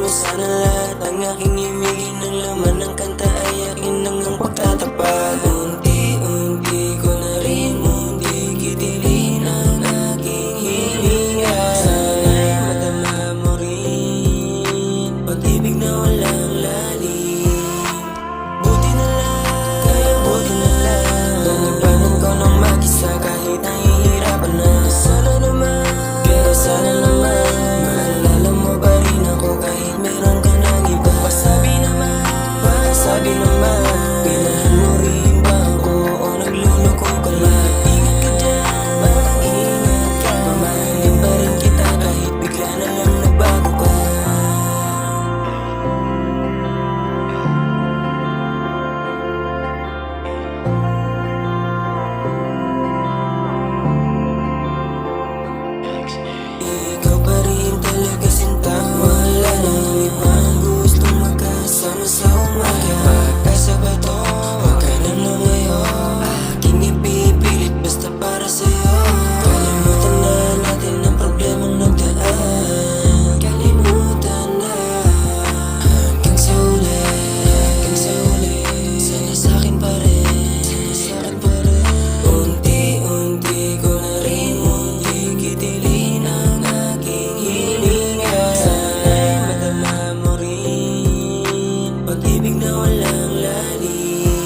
mo sana lahat ang aking ibigin. Ng laman ng kanta ay akin nang ang pagtatapag. Unti-unti ko na rin munti kitilin ang aking hininga. Sana'y madama mo rin pag-ibig na walang lalim. Buti na lang, kaya buti na lang nanibanan ko nang mag-isa kahit nahihirapan na. Sana naman, pero sana naman maalala mo pa rin ako kahit meron ka ng iba. Pasabi naman, pinahan mo rin ba ako o nagluloko ka lang? Ingat ka dyan, ingat ka. Mamahalin pa rin kita kahit bigla na lang nagbago ka. Ikaw pa rin talaga sinta. Wala nang ibang gustong magkasama sa umaga. Pagkasa ba to? Huwag ka nang lumayo. Aking ipipilit basta para sa'yo. Kalimutan na natin ang problemang nagdaan. Kalimutan na hanggang sa uli. Sana sa'kin pa rin. Unti-unti ko na rin munti kitilin ang aking hininga. Sana'y madama mo rin pag-ibig na walang lalim.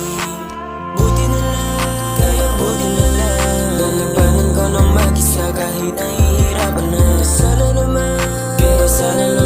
Buti na lang, kaya buti na lang nanibanan ko nang mag-isa kahit nahihirapan na. Sana naman, pero sana naman